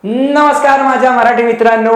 नमस्कार माझ्या मराठी मित्रांनो,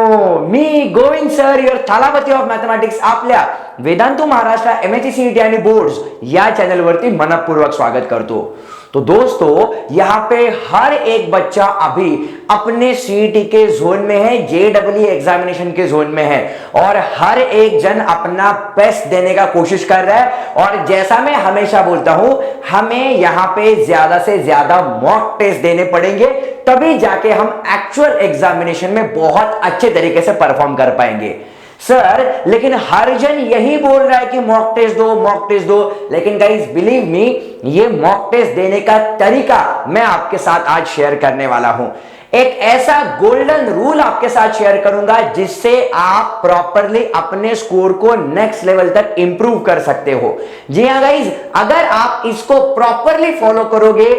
मी Govind sir your Thalapathy of mathematics आपल्या वेदांतू महाराष्ट्र MHCET आणि बोर्ड्स या चैनल वरती मनपूर्वक स्वागत करतो। तो दोस्तों, यहाँ पे हर एक बच्चा अभी अपने सीईटी के जोन में है, JEE एग्जामिनेशन के जोन में है और हर एक जन अपना बेस्ट देने का कोशिश कर रहा है। और जैसा मैं हमेशा बोलता हूं, हमें यहाँ पे ज्यादा से ज्यादा मॉक टेस्ट देने पड़ेंगे, तभी जाके हम एक्चुअल एग्जामिनेशन में बहुत अच्छे तरीके से परफॉर्म कर पाएंगे। सर, लेकिन हर जन यही बोल रहा है कि मॉक टेस्ट दो, मॉक टेस्ट दो, लेकिन गाइस बिलीव मी, ये मॉक टेस्ट देने का तरीका मैं आपके साथ आज शेयर करने वाला हूं। एक ऐसा गोल्डन रूल आपके साथ शेयर करूंगा जिससे आप प्रॉपरली अपने स्कोर को नेक्स्ट लेवल तक इंप्रूव कर सकते हो। जी हां गाइस, अगर आप इसको प्रॉपरली फॉलो करोगे,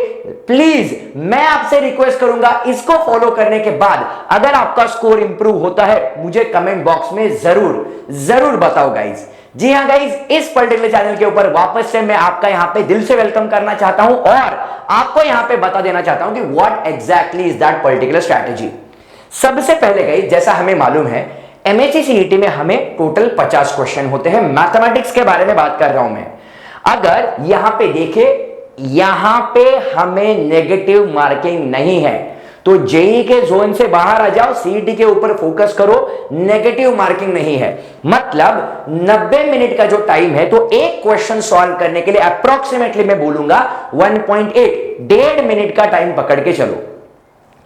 प्लीज मैं आपसे रिक्वेस्ट करूंगा, इसको फॉलो करने के बाद अगर आपका स्कोर इंप्रूव होता है, मुझे कमेंट बॉक्स में जरूर बताओ गाइस। जी हां गाइस, इस पर्टिकुलर चैनल के ऊपर वापस से मैं आपका यहां पे दिल से वेलकम करना चाहता हूं और आपको यहां पे बता देना चाहता हूं कि what exactly is that particular strategy. सबसे पहले गाइस, जैसा हमें मालूम है, MHCET में हमें टोटल 50 क्वेश्चन होते हैं। मैथमेटिक्स के बारे में बात कर रहा हूं मैं। अगर यहां पे देखें, यहां पे हमें नेगेटिव मार्किंग नहीं है, तो जेई के जोन से बाहर आ जाओ, सीईटी के ऊपर फोकस करो, नेगेटिव मार्किंग नहीं है। मतलब 90 मिनट का जो टाइम है, तो एक क्वेश्चन सॉल्व करने के लिए अप्रोक्सीमेटली मैं बोलूंगा 1.8 मिनट का टाइम पकड़ के चलो।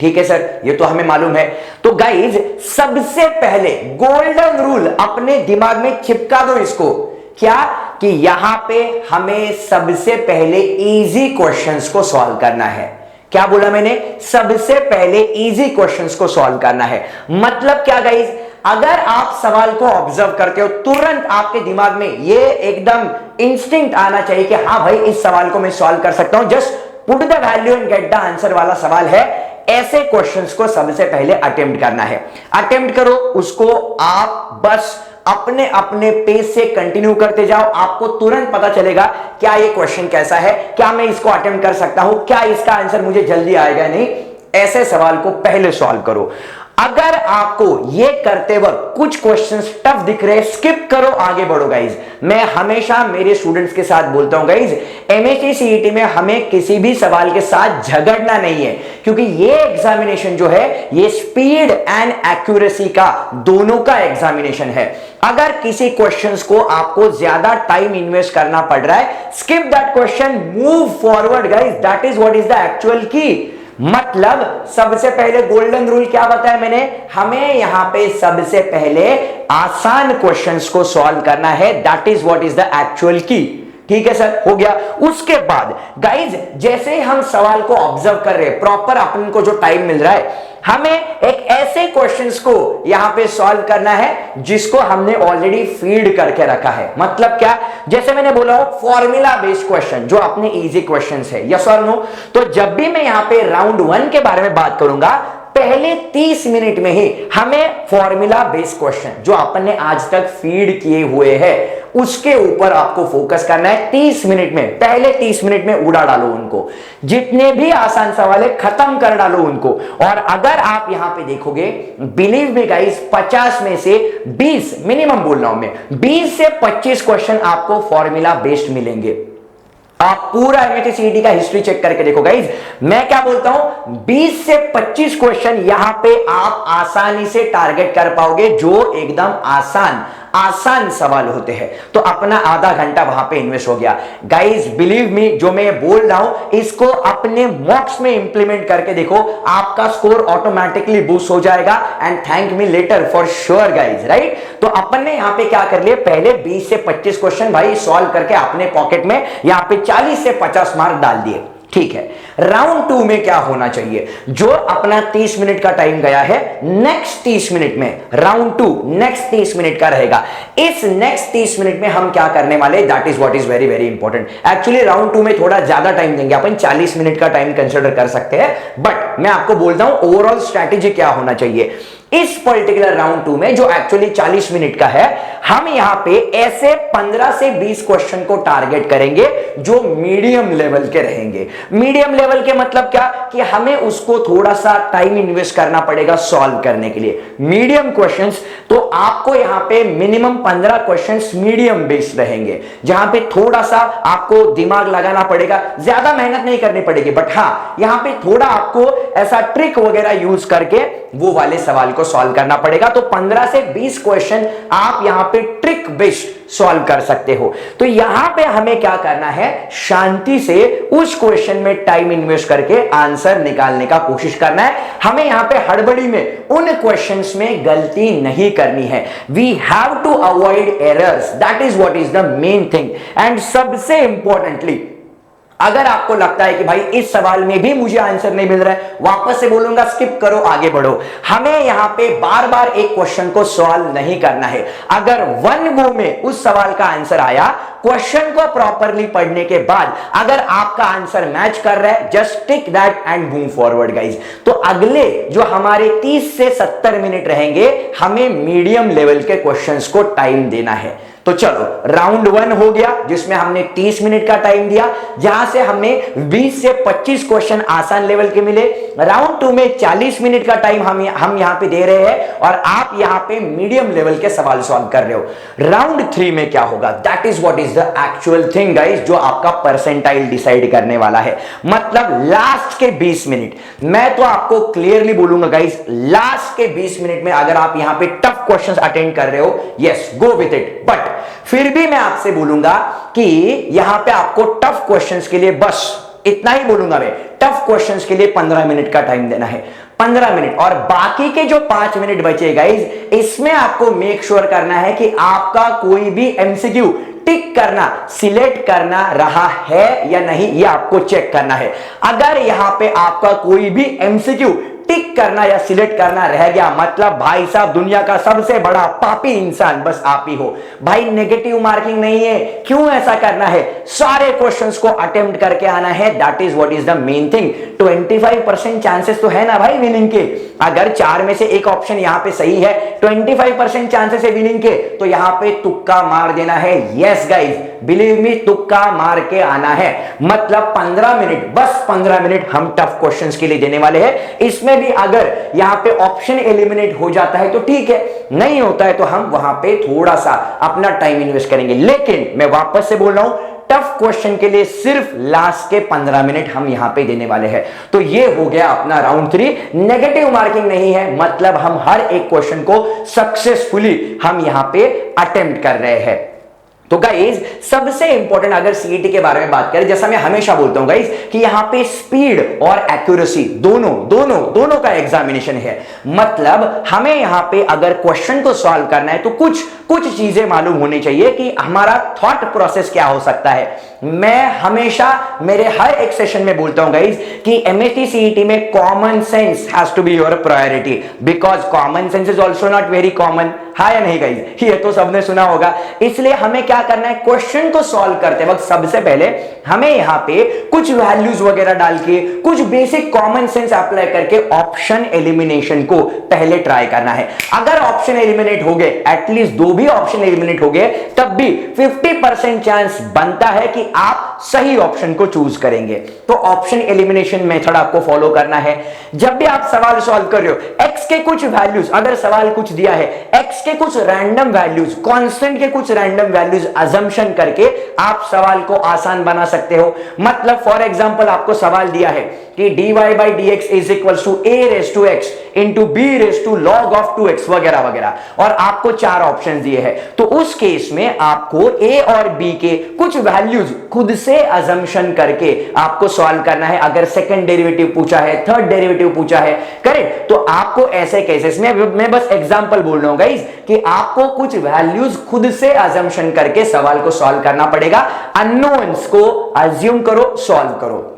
ठीक है सर, ये तो हमें मालूम है। तो गाइज, सबसे पहले गोल्डन रूल अपने दिमाग में चिपका दो इसको, क्या कि यहां पे हमें सबसे पहले इजी क्वेश्चंस को सॉल्व करना है। क्या बोला मैंने? सबसे पहले इजी क्वेश्चंस को सॉल्व करना है। मतलब क्या गाइस, अगर आप सवाल को ऑब्जर्व करते हो, तुरंत आपके दिमाग में ये एकदम इंस्टिंक्ट आना चाहिए कि हाँ भाई, इस सवाल को मैं सॉल्व कर सकता हूं, just put the value and get the answer वाला सवाल है। ऐसे क्वेश्चंस को सबसे पहले अटेम्प्ट करना है। अटेम्प्ट करो, उसको आप बस अपने अपने पेस से कंटिन्यू करते जाओ। आपको तुरंत पता चलेगा क्या ये क्वेश्चन कैसा है, क्या मैं इसको अटेम्प्ट कर सकता हूं, क्या इसका आंसर मुझे जल्दी आएगा नहीं। ऐसे सवाल को पहले सॉल्व करो। अगर आपको ये करते वक्त कुछ क्वेश्चंस टफ दिख रहे, स्किप करो, आगे बढ़ो गाइज। मैं हमेशा मेरे स्टूडेंट्स के साथ बोलता हूं गाइज, MHCET में हमें किसी भी सवाल के साथ झगड़ना नहीं है, क्योंकि ये एग्जामिनेशन जो है, ये स्पीड एंड एक्यूरेसी का दोनों का एग्जामिनेशन है। अगर किसी क्वेश्चंस को आपको ज्यादा टाइम इन्वेस्ट करना पड़ रहा है, skip that question, move forward guys, that is what is the actual की। मतलब सबसे पहले गोल्डन रूल क्या बताया मैंने, हमें यहां पे सबसे पहले आसान क्वेश्चंस को सॉल्व करना है, that is what is the actual की। ठीक है सर, हो गया। उसके बाद गाइज, जैसे ही हम सवाल को ऑब्जर्व कर रहे हैं, प्रॉपर अपन को जो टाइम मिल रहा है, हमें एक ऐसे क्वेश्चंस को यहां पे सॉल्व करना है जिसको हमने ऑलरेडी फीड करके रखा है। मतलब क्या, जैसे मैंने बोला हो, फॉर्मूला बेस्ड क्वेश्चन जो अपने इजी क्वेश्चंस है, यस और नो। तो जब भी मैं यहां पे राउंड 1 के बारे में बात करूंगा, पहले 30 मिनट में ही हमें फॉर्मूला बेस्ड क्वेश्चन जो अपन ने आज तक फीड किए हुए हैं, उसके ऊपर आपको फोकस करना है। 30 मिनट में, पहले 30 मिनट में उड़ा डालो उनको, जितने भी आसान सवाल है खत्म कर डालो उनको। और अगर आप यहां पे देखोगे, बिलीव मी गाइस, 50 में से 20, मिनिमम बोल रहा हूं मैं, 20 से 25 क्वेश्चन आपको फॉर्मूला बेस्ड मिलेंगे। आप पूरा MHCET का हिस्ट्री चेक करके देखो गाइज, मैं क्या बोलता हूं, 20 से 25 क्वेश्चन यहां पे आप आसानी से टारगेट कर पाओगे, जो एकदम आसान सवाल होते हैं। तो अपना आधा घंटा वहां पे इन्वेस्ट हो गया। गाइज बिलीव मी, जो मैं बोल रहा हूं, इसको अपने मॉक्स में इंप्लीमेंट करके देखो, आपका स्कोर ऑटोमेटिकली बूस्ट हो जाएगा and thank me later for sure guys, right. तो अपन ने यहां पे क्या कर लिया, पहले 20 से 25 क्वेश्चन भाई सॉल्व करके अपने पॉकेट में यहां पे 40 से 50 मार्क डाल दिए। ठीक है, राउंड 2 में क्या होना चाहिए, जो अपना 30 मिनट का टाइम गया है, नेक्स्ट 30 मिनट में राउंड 2 नेक्स्ट 30 मिनट का रहेगा। इस नेक्स्ट 30 मिनट में हम क्या करने वाले, that is what is very very important. Actually round 2 में थोड़ा ज्यादा टाइम देंगे, अपन 40 मिनट का टाइम कंसिडर कर सकते हैं, बट मैं आपको बोलता हूं ओवरऑल स्ट्रैटेजी क्या होना चाहिए। इस पर्टिकुलर राउंड 2 में जो एक्चुअली 40 मिनट का है, हम यहां पे ऐसे 15 से 20 क्वेश्चन को टारगेट करेंगे जो मीडियम लेवल के रहेंगे। मीडियम लेवल के मतलब क्या कि हमें उसको थोड़ा सा टाइम इन्वेस्ट करना पड़ेगा सॉल्व करने के लिए। मीडियम क्वेश्चंस तो आपको यहां पे मिनिमम 15 क्वेश्चंस मीडियम बेस्ड रहेंगे, जहां पे थोड़ा सा आपको दिमाग लगाना पड़ेगा, ज्यादा मेहनत नहीं करनी पड़ेगी, बट हां यहां पे थोड़ा आपको ऐसा ट्रिक वगैरह यूज करके वो वाले सवाल को सॉल्व करना पड़ेगा। तो 15 से 20 क्वेश्चन आप यहां पे ट्रिक बेस्ड सॉल्व कर सकते हो। तो यहां पे हमें क्या करना है, शांति से उस क्वेश्चन में टाइम इन्वेस्ट करके आंसर निकालने का कोशिश करना है। हमें यहां पे हड़बड़ी में उन क्वेश्चंस में गलती नहीं करनी है। We have to avoid errors, that is what is the main thing. And सबसे इंपॉर्टेंटली, अगर आपको लगता है कि भाई इस सवाल में भी मुझे आंसर नहीं मिल रहा है, वापस से बोलूंगा स्किप करो, आगे बढ़ो। हमें यहां पे बार बार एक क्वेश्चन को सॉल्व नहीं करना है। अगर वन गो में उस सवाल का आंसर आया, क्वेश्चन को प्रॉपरली पढ़ने के बाद अगर आपका आंसर मैच कर रहा है, just tick that and move forward guys. तो अगले जो हमारे 30 से 70 मिनट रहेंगे, हमें मीडियम लेवल के क्वेश्चंस को टाइम देना है। तो चलो, राउंड 1 हो गया जिसमें हमने 30 मिनट का टाइम दिया, जहां से हमें 20 से 25 क्वेश्चन आसान लेवल के मिले। राउंड 2 में 40 मिनट का टाइम हम यहां पे दे रहे हैं और आप यहां पे मीडियम लेवल के सवाल सॉल्व कर रहे हो। राउंड 3 में क्या होगा, that is what is the actual thing guys, जो आपका परसेंटाइल डिसाइड करने वाला है। मतलब लास्ट के 20 मिनट, मैं तो आपको क्लियरली बोलूंगा गाइस, लास्ट के 20 मिनट में अगर आप यहां पे टफ क्वेश्चंस अटेंड कर रहे हो, yes go with it, but फिर भी मैं आपसे बोलूंगा कि यहां पे आपको टफ क्वेश्चंस के लिए बस इतना ही बोलूंगा मैं, टफ क्वेश्चंस के लिए 15 मिनट का टाइम देना है, 15 मिनट। और बाकी के जो 5 मिनट बचे गाइस, इसमें आपको मेक श्योर करना है कि आपका कोई भी एमसीक्यू टिक करना, सिलेक्ट करना रहा है या नहीं, ये आपको चेक करना है। अगर यहां पे आपका कोई भी एमसीक्यू टिक करना या सिलेक्ट करना रह गया, मतलब भाई साहब दुनिया का सबसे बड़ा पापी इंसान बस आप ही हो। भाई नेगेटिव मार्किंग नहीं है, क्यों ऐसा करना है, सारे क्वेश्चंस को अटेम्प्ट करके आना है, that is what is the main thing. 25% chances तो है ना भाई विनिंग के। अगर 4 में से एक ऑप्शन यहां पे सही है, 25% चांसेस है विनिंग के, तो यहां पे तुक्का मार देना है। यस गाइस, बिलीव मी, तुक्का मार के आना है। मतलब 15 मिनट, बस 15 मिनट हम टफ क्वेश्चंस के लिए देने वाले हैं। इसमें भी अगर यहां पे ऑप्शन एलिमिनेट हो जाता है तो ठीक है, नहीं होता है तो हम वहां पे थोड़ा सा अपना टाइम इन्वेस्ट करेंगे। लेकिन मैं वापस से बोल रहा हूं, टफ क्वेश्चन के लिए सिर्फ लास्ट के 15 मिनट हम यहां पे देने वाले हैं। तो ये हो गया अपना राउंड 3। नेगेटिव मार्किंग नहीं है, मतलब हम हर एक क्वेश्चन को सक्सेसफुली हम यहां पे अटेम्प्ट कर रहे हैं। तो गाइज सबसे इंपॉर्टेंट अगर सीईटी के बारे में बात करें, जैसा मैं हमेशा बोलता हूं गाइज कि यहां पे स्पीड और एक्यूरेसी दोनों का एग्जामिनेशन है। मतलब हमें यहां पे अगर क्वेश्चन को सॉल्व करना है तो कुछ चीजें मालूम होनी चाहिए कि हमारा थॉट प्रोसेस क्या हो सकता है। मैं हमेशा मेरे हर एक सेशन में बोलता हूं गाइज कि एमएसटी सीईटी में common sense has to be your priority, because common sense is also not very common. हाँ या नहीं गाइज, ये तो सबने सुना होगा। इसलिए हमें क्या करना है, क्वेश्चन को सॉल्व करते वक्त सबसे पहले हमें यहां पे कुछ वैल्यूज वगैरह डाल के कुछ बेसिक कॉमन सेंस अप्लाई करके ऑप्शन एलिमिनेशन को पहले ट्राई करना है। अगर ऑप्शन एलिमिनेट हो गए, एटलीस्ट 2 भी ऑप्शन एलिमिनेट हो गए, तब भी 50% चांस बनता है कि आप सही ऑप्शन को चूज करेंगे। तो ऑप्शन एलिमिनेशन मेथड आपको फॉलो करना है। जब भी आप सवाल सॉल्व कर रहे हो, एक्स के कुछ वैल्यूज, अगर सवाल कुछ दिया है, एक्स के कुछ रैंडम वैल्यूज, कांस्टेंट के कुछ रैंडम वैल्यूज अजम्पशन करके आप सवाल को आसान बना सकते हो। मतलब फॉर एग्जांपल आपको सवाल दिया है कि dy by dx is equals to a raise to x into b raise to log of 2x वगैरह वगैरह, और आपको 4 ऑप्शन दिए हैं। तो उस केस में आपको a और b के कुछ वैल्यूज खुद से अजम्पशन करके आपको सॉल्व करना है। अगर सेकंड डेरिवेटिव पूछा है, थर्ड डेरिवेटिव पूछा है, करेक्ट, तो आपको ऐसे केसेस में, मैं बस एग्जांपल बोल रहा हूं गाइस, कि आपको कुछ वैल्यूज खुद से अजम्पशन करके सवाल को सॉल्व करना पड़ेगा। अननोन्स को अज्यूम करो, सॉल्व करो।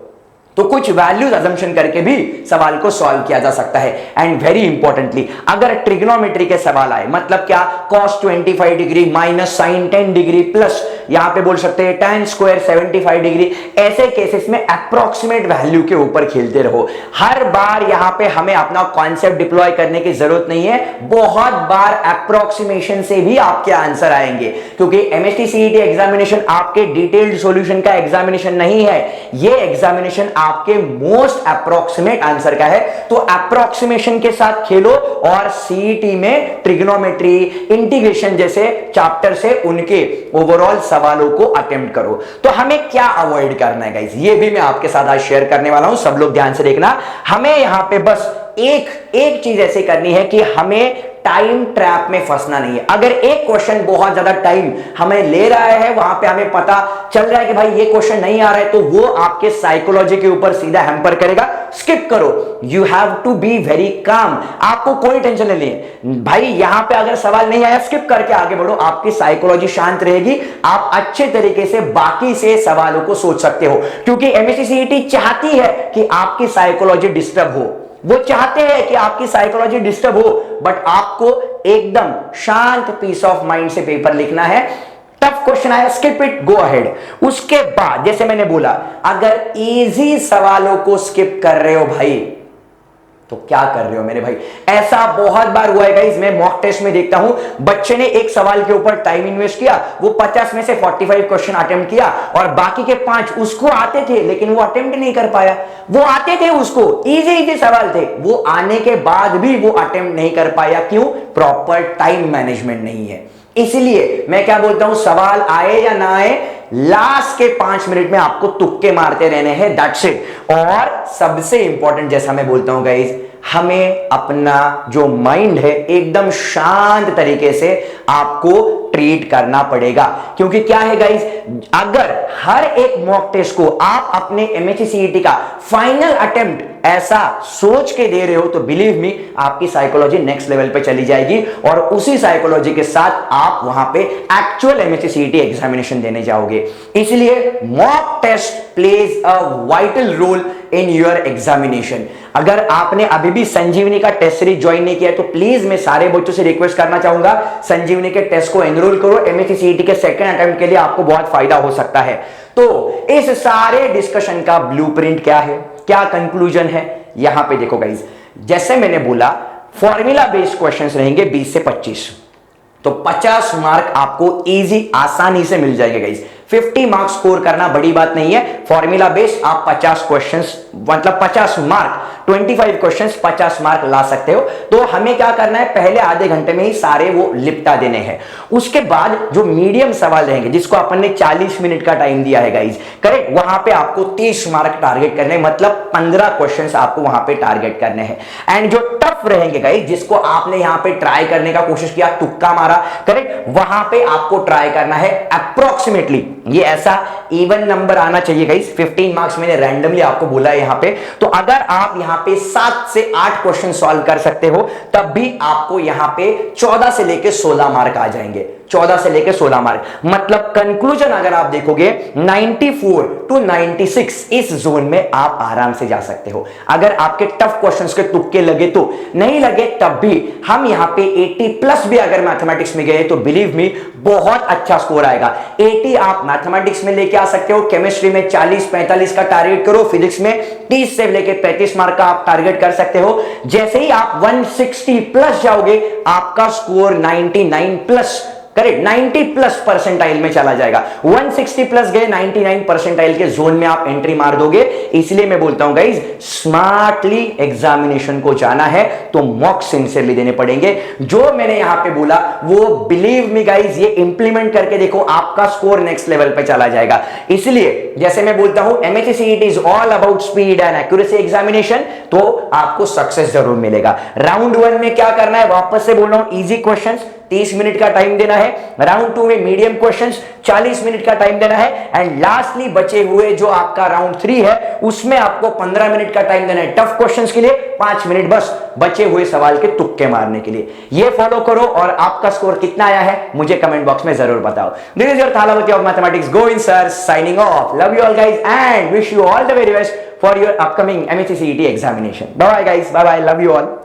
तो कुछ वैल्यूज अजम्पशन करके भी सवाल को सॉल्व किया जा सकता है। एंड वेरी इंपॉर्टेंटली, अगर ट्रिग्नोमेट्री के सवाल आए, मतलब क्या, cos 25 degree minus sin 10 degree plus यहां पे बोल सकते हैं tan स्क्वायर 75 डिग्री। ऐसे केसेस में अप्रोक्सीमेट वैल्यू के ऊपर खेलते रहो। हर बार यहां पे हमें अपना कॉन्सेप्ट डिप्लॉय करने की जरूरत नहीं है, बहुत बार अप्रोक्सीमेशन से भी आपके आंसर आएंगे, क्योंकि एमएसटी सीईटी एग्जामिनेशन आपके डिटेल्ड सॉल्यूशन का एग्जामिनेशन नहीं है, ये एग्जामिनेशन आपके मोस्ट अप्रोक्सीमेट आंसर का है। तो अप्रोक्सीमेशन के साथ खेलो और सीईटी में ट्रिग्नोमेट्री, इंटीग्रेशन जैसे चैप्टर से उनके ओवरऑल सवालों को अटेम्प्ट करो। तो हमें क्या अवॉइड करना है गाइस, ये भी मैं आपके साथ आज शेयर करने वाला हूं, सब लोग ध्यान से देखना। हमें यहां पे बस एक चीज ऐसे करनी है कि हमें टाइम ट्रैप में फंसना नहीं है। अगर एक क्वेश्चन बहुत ज्यादा टाइम हमें ले रहा है, वहां पे हमें पता चल रहा है कि भाई ये क्वेश्चन नहीं आ रहा है, तो वो आपके साइकोलॉजी के ऊपर सीधा हैम्पर करेगा, स्किप करो। You have to be very calm, आपको कोई टेंशन नहीं है भाई। यहां पे अगर सवाल नहीं आया, स्किप करके आगे बढ़ो, आपकी साइकोलॉजी शांत रहेगी, आप अच्छे तरीके से बाकी से सवालों को सोच सकते हो, क्योंकि एमएससी सीईटी चाहती है कि आपकी साइकोलॉजी डिस्टर्ब हो। वो चाहते हैं कि आपकी साइकोलॉजी डिस्टर्ब हो, बट आपको एकदम शांत पीस ऑफ माइंड से पेपर लिखना है। टफ क्वेश्चन आया, स्किप इट, गो अहेड। उसके बाद जैसे मैंने बोला, अगर इजी सवालों को स्किप कर रहे हो भाई, तो क्या कर रहे हो मेरे भाई। ऐसा बहुत बार हुआ है गाइस, मैं मॉक टेस्ट में देखता हूं, बच्चे ने एक सवाल के ऊपर टाइम इन्वेस्ट किया, वो 50 में से 45 क्वेश्चन अटेम्प्ट किया, और बाकी के 5 उसको आते थे लेकिन वो अटेम्प्ट नहीं कर पाया। वो आते थे, उसको इजी सवाल थे, वो आने के बाद भी वो अटेम्प्ट नहीं कर पाया। क्यों? प्रॉपर टाइम मैनेजमेंट नहीं है। इसलिए मैं क्या बोलता हूं, सवाल आए या ना आए, लास्ट के 5 मिनट में आपको तुक्के मारते रहने हैं, दैट्स इट। और सबसे इंपॉर्टेंट, जैसा मैं बोलता हूं गाइस, हमें अपना जो माइंड है एकदम शांत तरीके से आपको ट्रीट करना पड़ेगा। क्योंकि क्या है गाइस, अगर हर एक मॉक टेस्ट को आप अपने एमएससी सीईटी का फाइनल अटेम्प्ट ऐसा सोच के दे रहे हो, तो बिलीव मी, आपकी साइकोलॉजी नेक्स्ट लेवल पे चली जाएगी, और उसी साइकोलॉजी के साथ आप वहां पे एक्चुअल एमएससी सीईटी एग्जामिनेशन देने जाओगे। इसलिए mock test plays a vital role in your examination. अगर आपने अभी भी संजीवनी का टेस्ट सीरीज ज्वाइन नहीं किया है, तो प्लीज मैं सारे बच्चों से रिक्वेस्ट करना चाहूंगा, संजीवनी के टेस्ट को एनरोल करो। एमएससी सीईटी के सेकंड अटेम्प्ट के लिए आपको बहुत फायदा हो सकता है। तो इस सारे डिस्कशन का ब्लूप्रिंट क्या है, क्या कंक्लूजन है, यहां पे देखो गाइस। जैसे मैंने बोला, फॉर्मूला बेस्ड क्वेश्चंस रहेंगे 20 से 25, तो 50 मार्क आपको इजी आसानी से मिल जाएंगे गाइस। 50 मार्क्स स्कोर करना बड़ी बात नहीं है। फॉर्मूला बेस्ड आप 50 क्वेश्चंस, मतलब 50 मार्क, 25 क्वेश्चंस 50 मार्क ला सकते हो। तो हमें क्या करना है, पहले आधे घंटे में ही सारे वो लिपटा देने हैं। उसके बाद जो मीडियम सवाल रहेंगे, जिसको अपन ने 40 मिनट का टाइम दिया है गाइज, करेक्ट, वहां पे आपको 30 मार्क टारगेट करने, मतलब 15 क्वेश्चंस आपको वहां पे टारगेट करने हैं। एंड जो टफ रहेंगे गाइज, जिसको आपने यहां पे ट्राई करने का कोशिश किया, तुक्का मारा, करेक्ट, वहां पे आपको ट्राई करना है अप्रोक्सीमेटली, ये ऐसा इवन नंबर आना चाहिए गाइस। 15 मार्क्स मैंने रैंडमली आपको बोला है यहां पे। तो अगर आप यहां पे 7 से 8 क्वेश्चन सॉल्व कर सकते हो, तब भी आपको यहां पे 14 से लेके 16 मार्क आ जाएंगे। 14 से लेके 16 मार्क, मतलब कंक्लूजन अगर आप देखोगे 94 टू 96 इस जोन में आप आराम से जा सकते हो। अगर आपके टफ क्वेश्चंस के तुक्के लगे तो, नहीं लगे तब भी हम यहां पे 80 प्लस भी अगर मैथमेटिक्स में गए तो बिलीव मी बहुत अच्छा स्कोर आएगा। 80 आप मैथमेटिक्स में लेके आ सकते हो, केमिस्ट्री में 40-45 का टारगेट करो, फिजिक्स में 30 से लेके 35 मार्क का आप टारगेट कर सकते हो। जैसे ही आप 160 प्लस जाओगे, आपका score 99 plus, correct, 90 plus percentile में चला जाएगा। 160 प्लस गए, 99 परसेंटाइल के जोन में आप एंट्री मार दोगे। इसलिए मैं बोलता हूं गाइज, स्मार्टली एग्जामिनेशन को जाना है तो मॉक सिंसियरली देने पड़ेंगे। जो मैंने यहां पे बोला वो बिलीव मी गाइज, ये इंप्लीमेंट करके देखो, आपका स्कोर नेक्स्ट लेवल पे चला जाएगा। इसलिए जैसे मैं बोलता हूं, MSc CET is all about speed and accuracy examination, तो आपको सक्सेस जरूर मिलेगा। राउंड 1 में क्या करना है, वापस से बोल रहा हूं, इजी क्वेश्चंस 30 मिनट का टाइम देना है। राउंड 2 में मीडियम क्वेश्चंस 40 मिनट का टाइम देना है। एंड लास्टली बचे हुए जो आपका राउंड 3 है, उसमें आपको 15 मिनट का टाइम देना है टफ क्वेश्चंस के लिए, 5 मिनट बस बचे हुए सवाल के तुक्के मारने के लिए। ये फॉलो करो और आपका स्कोर कितना आया है मुझे कमेंट बॉक्स में जरूर बताओ। This is your Thalapathy of mathematics, Govind sir signing off. Love you all guys and wish you all the very best for your upcoming MSC CET examination. Bye bye guys, bye bye, love you all.